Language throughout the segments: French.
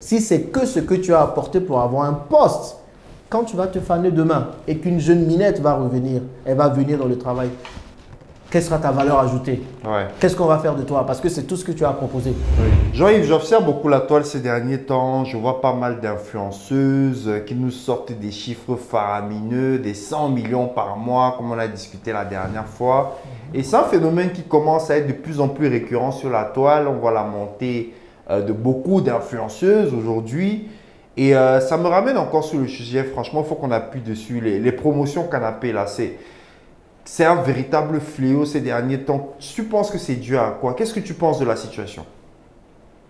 Si c'est que ce que tu as apporté pour avoir un poste, quand tu vas te faner demain et qu'une jeune minette va revenir, elle va venir dans le travail, quelle sera ta valeur ajoutée? Qu'est-ce qu'on va faire de toi? Parce que c'est tout ce que tu as proposé. Jean-Yves, j'observe beaucoup la toile ces derniers temps. Je vois pas mal d'influenceuses qui nous sortent des chiffres faramineux, des 100 millions par mois, comme on a discuté la dernière fois. Et c'est un phénomène qui commence à être de plus en plus récurrent sur la toile. On voit la montée de beaucoup d'influenceuses aujourd'hui. Et ça me ramène encore sur le sujet. Franchement, il faut qu'on appuie dessus. Les promotions canapé, là, c'est un véritable fléau ces derniers temps. Tu penses que c'est dû à quoi? Qu'est-ce que tu penses de la situation?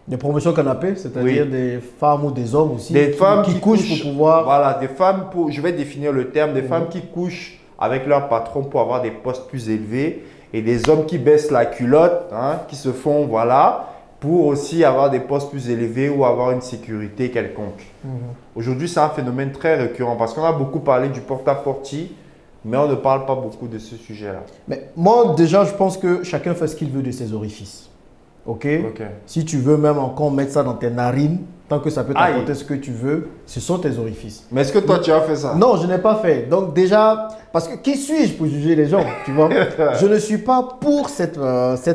Des promotions canapé, c'est-à-dire des femmes ou des hommes aussi des femmes qui couchent pour pouvoir… Voilà, des femmes, je vais définir le terme, des femmes qui couchent avec leur patron pour avoir des postes plus élevés et des hommes qui baissent la culotte, hein, qui se font, voilà, pour aussi avoir des postes plus élevés ou avoir une sécurité quelconque. Aujourd'hui, c'est un phénomène très récurrent parce qu'on a beaucoup parlé du porte-à-porte, mais on ne parle pas beaucoup de ce sujet-là. Mais moi, déjà, je pense que chacun fait ce qu'il veut de ses orifices. Ok? Si tu veux même encore mettre ça dans tes narines, tant que ça peut t'apporter ce que tu veux, ce sont tes orifices. Mais est-ce que toi, tu as fait ça? Non, je n'ai pas fait. Donc déjà, parce que qui suis-je pour juger les gens, tu vois? Je ne suis pas pour cette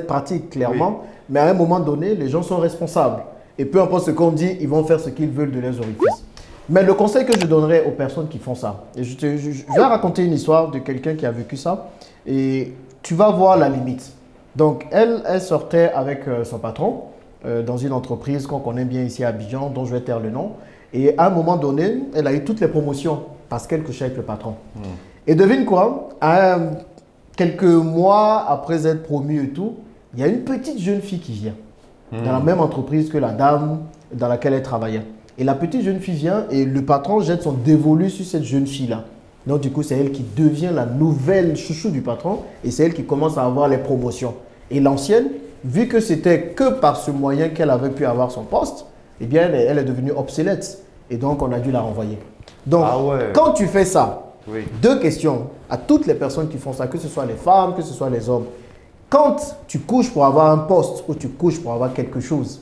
pratique, clairement. Oui. Mais à un moment donné, les gens sont responsables. Et peu importe ce qu'on dit, ils vont faire ce qu'ils veulent de leurs orifices. Mais le conseil que je donnerais aux personnes qui font ça, et je vais raconter une histoire de quelqu'un qui a vécu ça, et tu vas voir la limite. Donc, elle sortait avec son patron dans une entreprise qu'on connaît bien ici à Abidjan, dont je vais taire le nom. Et à un moment donné, elle a eu toutes les promotions parce qu'elle couchait avec le patron. Et devine quoi, quelques mois après être promue et tout, il y a une petite jeune fille qui vient dans la même entreprise que la dame dans laquelle elle travaillait. Et la petite jeune fille vient et le patron jette son dévolu sur cette jeune fille-là. Donc du coup, c'est elle qui devient la nouvelle chouchou du patron et c'est elle qui commence à avoir les promotions. Et l'ancienne, vu que c'était que par ce moyen qu'elle avait pu avoir son poste, eh bien, elle est devenue obsolète. Et donc, on a dû la renvoyer. Donc, quand tu fais ça, deux questions à toutes les personnes qui font ça, que ce soit les femmes, que ce soit les hommes. Quand tu couches pour avoir un poste ou tu couches pour avoir quelque chose,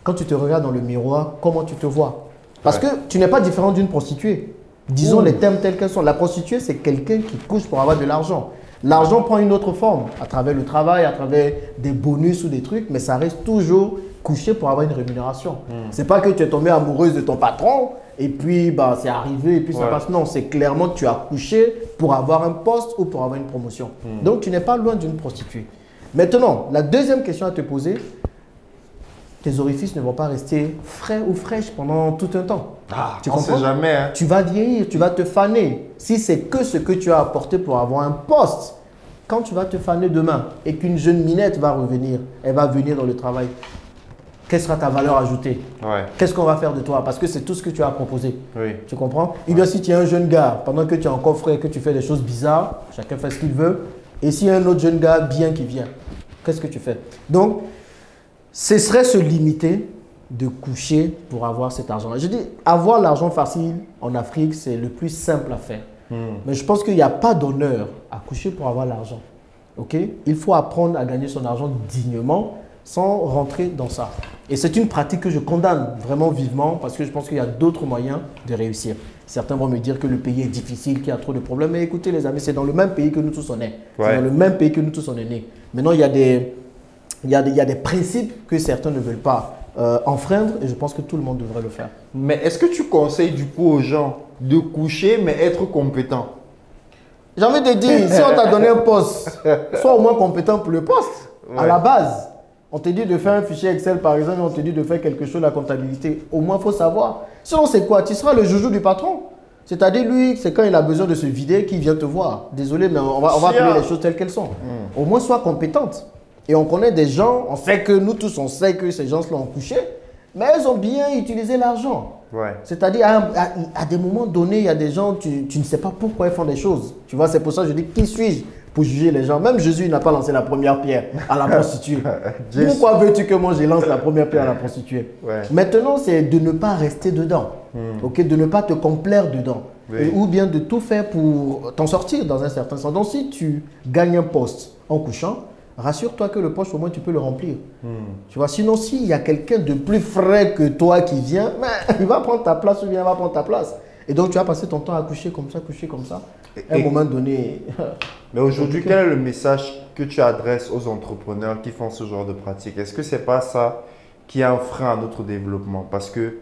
quand tu te regardes dans le miroir, comment tu te vois? Parce que tu n'es pas différent d'une prostituée. Disons les termes tels qu'ils sont. La prostituée, c'est quelqu'un qui couche pour avoir de l'argent. L'argent prend une autre forme, à travers le travail, à travers des bonus ou des trucs, mais ça reste toujours couché pour avoir une rémunération. C'est pas que tu es tombée amoureuse de ton patron et puis bah, c'est arrivé et puis ça passe. Non, c'est clairement que tu as couché pour avoir un poste ou pour avoir une promotion. Donc, tu n'es pas loin d'une prostituée. Maintenant, la deuxième question à te poser, tes orifices ne vont pas rester frais ou fraîches pendant tout un temps. Tu comprends? On ne sait jamais. Hein. Tu vas vieillir, tu vas te faner. Si c'est que ce que tu as apporté pour avoir un poste, quand tu vas te faner demain et qu'une jeune minette va revenir, elle va venir dans le travail, quelle sera ta valeur ajoutée? Qu'est-ce qu'on va faire de toi? Parce que c'est tout ce que tu as proposé. Tu comprends? Et bien si tu es un jeune gars, pendant que tu es encore frais, que tu fais des choses bizarres, chacun fait ce qu'il veut. Et s'il y a un autre jeune gars bien qui vient, qu'est-ce que tu fais? Donc, ce serait se limiter de coucher pour avoir cet argent. Je dis, avoir l'argent facile en Afrique, c'est le plus simple à faire. Mais je pense qu'il n'y a pas d'honneur à coucher pour avoir l'argent. Il faut apprendre à gagner son argent dignement sans rentrer dans ça. Et c'est une pratique que je condamne vraiment vivement parce que je pense qu'il y a d'autres moyens de réussir. Certains vont me dire que le pays est difficile, qu'il y a trop de problèmes. Mais écoutez les amis, c'est dans le même pays que nous tous on est. C'est dans le même pays que nous tous on est nés. Maintenant, il y a des principes que certains ne veulent pas enfreindre et je pense que tout le monde devrait le faire. Mais est-ce que tu conseilles du coup aux gens de coucher mais être compétent? J'ai envie de dire, si on t'a donné un poste, sois au moins compétent pour le poste. À la base, on te dit de faire un fichier Excel par exemple, on te dit de faire quelque chose, la comptabilité. Au moins, il faut savoir. Sinon, c'est quoi? Tu seras le joujou du patron. C'est-à-dire, lui, c'est quand il a besoin de se vider qu'il vient te voir. Désolé, mais on va appeler les choses telles qu'elles sont. Au moins, sois compétente. Et on connaît des gens, on sait que nous tous, on sait que ces gens-là ont couché, mais ils ont bien utilisé l'argent. C'est-à-dire, à des moments donnés, il y a des gens, tu ne sais pas pourquoi ils font des choses. Tu vois, c'est pour ça que je dis, qui suis-je pour juger les gens? Même Jésus n'a pas lancé la première pierre à la prostituée. Pourquoi veux-tu que moi, je lance la première pierre à la prostituée? Maintenant, c'est de ne pas rester dedans, de ne pas te complaire dedans. Ou bien de tout faire pour t'en sortir dans un certain sens. Donc, si tu gagnes un poste en couchant, rassure-toi que le poche, au moins, tu peux le remplir. Tu vois, sinon, s'il y a quelqu'un de plus frais que toi qui vient, ben, il va prendre ta place ou bien il va prendre ta place. Et donc, tu vas passer ton temps à coucher comme ça, coucher comme ça. À un moment donné… Mais aujourd'hui, quel est le message que tu adresses aux entrepreneurs qui font ce genre de pratique? Est-ce que ce n'est pas ça qui est un frein à notre développement? Parce que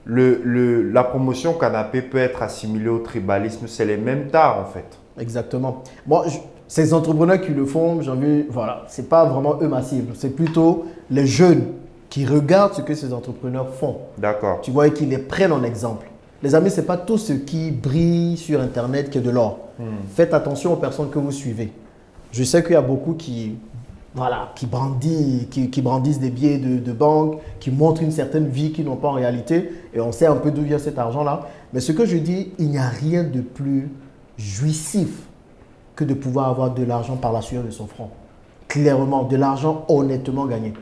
la promotion canapé peut être assimilée au tribalisme, c'est les mêmes tares en fait. Exactement. Bon, ces entrepreneurs qui le font, j'ai envie, voilà, ce n'est pas vraiment eux ma cible, c'est plutôt les jeunes qui regardent ce que ces entrepreneurs font. D'accord. Tu vois, et qui les prennent en exemple. Les amis, ce n'est pas tout ce qui brille sur Internet qui est de l'or. Faites attention aux personnes que vous suivez. Je sais qu'il y a beaucoup qui brandissent des billets de banque, qui montrent une certaine vie qu'ils n'ont pas en réalité. Et on sait un peu d'où vient cet argent-là. Mais ce que je dis, il n'y a rien de plus jouissif que de pouvoir avoir de l'argent par la sueur de son front. Clairement, de l'argent honnêtement gagné.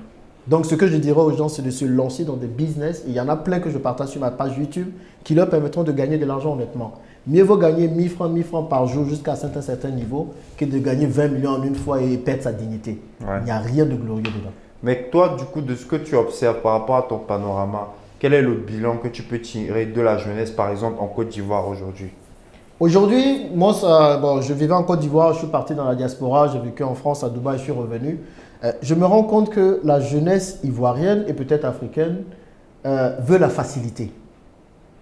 Donc, ce que je dirais aux gens, c'est de se lancer dans des business. Il y en a plein que je partage sur ma page YouTube qui leur permettront de gagner de l'argent honnêtement. Mieux vaut gagner 1000 francs par jour jusqu'à un certain niveau que de gagner 20 millions en une fois et perdre sa dignité. Ouais. Il n'y a rien de glorieux dedans. Mais toi, du coup, de ce que tu observes par rapport à ton panorama, quel est le bilan que tu peux tirer de la jeunesse, par exemple, en Côte d'Ivoire aujourd'hui? Aujourd'hui, moi, je vivais en Côte d'Ivoire, je suis parti dans la diaspora, j'ai vécu en France, à Dubaï, je suis revenu. Je me rends compte que la jeunesse ivoirienne et peut-être africaine veut la facilité.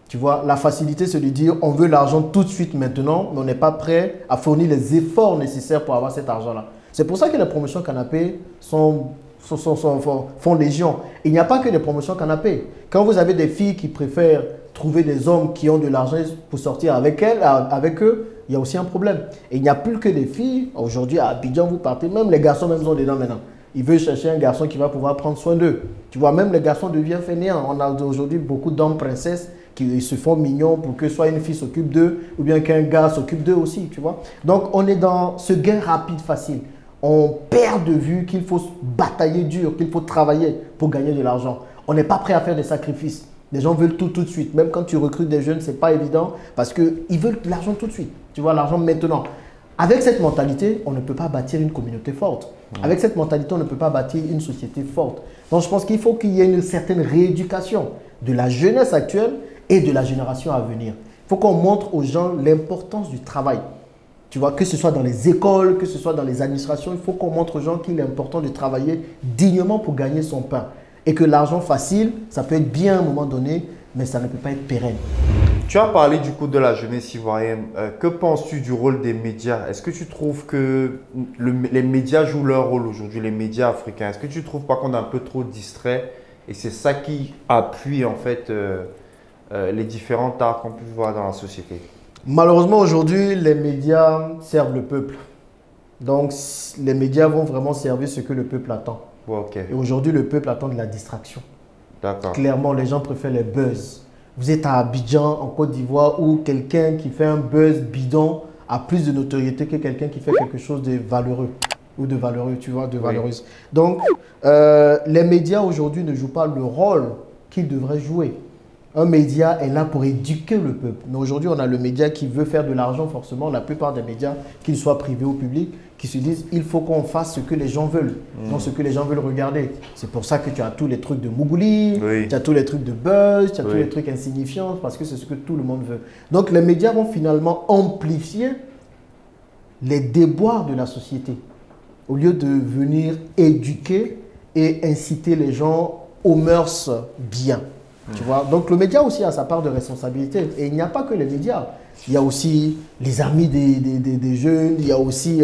Tu vois, la facilité, c'est de dire on veut l'argent tout de suite maintenant, mais on n'est pas prêt à fournir les efforts nécessaires pour avoir cet argent-là. C'est pour ça que les promotions canapé font légion. Il n'y a pas que des promotions canapé. Quand vous avez des filles qui préfèrent trouver des hommes qui ont de l'argent pour sortir avec eux, il y a aussi un problème. Et il n'y a plus que des filles. Aujourd'hui, à Abidjan, vous partez, même les garçons même sont dedans maintenant. Ils veulent chercher un garçon qui va pouvoir prendre soin d'eux. Tu vois, même les garçons deviennent fainéants. On a aujourd'hui beaucoup d'hommes princesses qui se font mignons pour que soit une fille s'occupe d'eux ou bien qu'un gars s'occupe d'eux aussi, tu vois. Donc, on est dans ce gain rapide, facile. On perd de vue qu'il faut batailler dur, qu'il faut travailler pour gagner de l'argent. On n'est pas prêt à faire des sacrifices. Les gens veulent tout de suite. Même quand tu recrutes des jeunes, ce n'est pas évident parce qu'ils veulent l'argent tout de suite. Tu vois, l'argent maintenant. Avec cette mentalité, on ne peut pas bâtir une communauté forte. Avec cette mentalité, on ne peut pas bâtir une société forte. Donc, je pense qu'il faut qu'il y ait une certaine rééducation de la jeunesse actuelle et de la génération à venir. Il faut qu'on montre aux gens l'importance du travail. Tu vois, que ce soit dans les écoles, que ce soit dans les administrations, il faut qu'on montre aux gens qu'il est important de travailler dignement pour gagner son pain. Et que l'argent facile, ça peut être bien à un moment donné, mais ça ne peut pas être pérenne. Tu as parlé du coup de la jeunesse ivoirienne. Que penses-tu du rôle des médias? Est-ce que tu trouves que les médias jouent leur rôle aujourd'hui, les médias africains? Est-ce que tu ne trouves pas qu'on est un peu trop distrait et c'est ça qui appuie en fait les différents arts qu'on peut voir dans la société? Malheureusement, aujourd'hui, les médias servent le peuple. Donc, les médias vont vraiment servir ce que le peuple attend. Okay. Et aujourd'hui, le peuple attend de la distraction. D'accord. Clairement, les gens préfèrent les buzz. Vous êtes à Abidjan, en Côte d'Ivoire, où quelqu'un qui fait un buzz bidon a plus de notoriété que quelqu'un qui fait quelque chose de valeureux. Ou de valeureux, tu vois, de valeureuse. Oui. Donc, les médias aujourd'hui ne jouent pas le rôle qu'ils devraient jouer. Un média est là pour éduquer le peuple. Mais aujourd'hui, on a le média qui veut faire de l'argent forcément. La plupart des médias, qu'ils soient privés ou publics, qui se disent il faut qu'on fasse ce que les gens veulent, non ce que les gens veulent regarder. C'est pour ça que tu as tous les trucs de Mougouli, tu as tous les trucs de buzz, tu as tous les trucs insignifiants, parce que c'est ce que tout le monde veut. Donc, les médias vont finalement amplifier les déboires de la société, au lieu de venir éduquer et inciter les gens aux mœurs bien. Tu vois? Donc, le média aussi a sa part de responsabilité. Et il n'y a pas que les médias. Il y a aussi les amis des jeunes. Il y a aussi,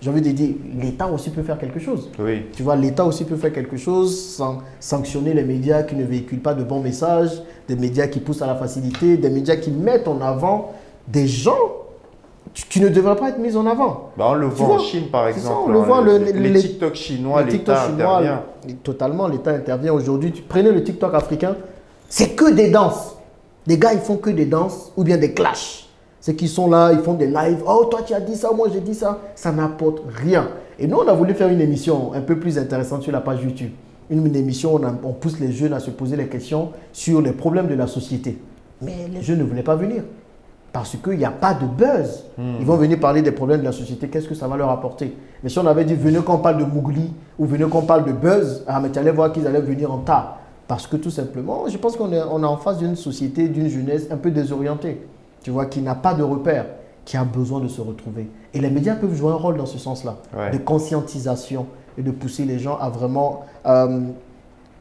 j'ai envie de dire, l'État aussi peut faire quelque chose. Oui. Tu vois, l'État aussi peut faire quelque chose sans sanctionner les médias qui ne véhiculent pas de bons messages, des médias qui poussent à la facilité, des médias qui mettent en avant des gens qui ne devraient pas être mis en avant. Bah on le voit en Chine, par exemple. Ça, on le voit, les TikTok chinois, l'État intervient. Totalement, l'État intervient. Aujourd'hui, prenez le TikTok africain. C'est que des danses. Les gars, ils font que des danses ou bien des clashs. C'est qu'ils sont là, ils font des lives. Oh, toi, tu as dit ça, moi, j'ai dit ça. Ça n'apporte rien. Et nous, on a voulu faire une émission un peu plus intéressante sur la page YouTube. Une émission où on pousse les jeunes à se poser les questions sur les problèmes de la société. Mais les jeunes ne voulaient pas venir. Parce qu'il n'y a pas de buzz. Ils vont venir parler des problèmes de la société. Qu'est-ce que ça va leur apporter? Mais si on avait dit, venez qu'on parle de Mowgli ou venez qu'on parle de buzz, mais tu allais voir qu'ils allaient venir en tas. Parce que tout simplement, je pense qu'on est en face d'une société, d'une jeunesse un peu désorientée. Tu vois, qui n'a pas de repères, qui a besoin de se retrouver. Et les médias peuvent jouer un rôle dans ce sens-là, de conscientisation et de pousser les gens à vraiment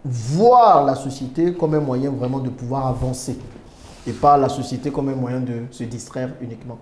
voir la société comme un moyen vraiment de pouvoir avancer et pas la société comme un moyen de se distraire uniquement.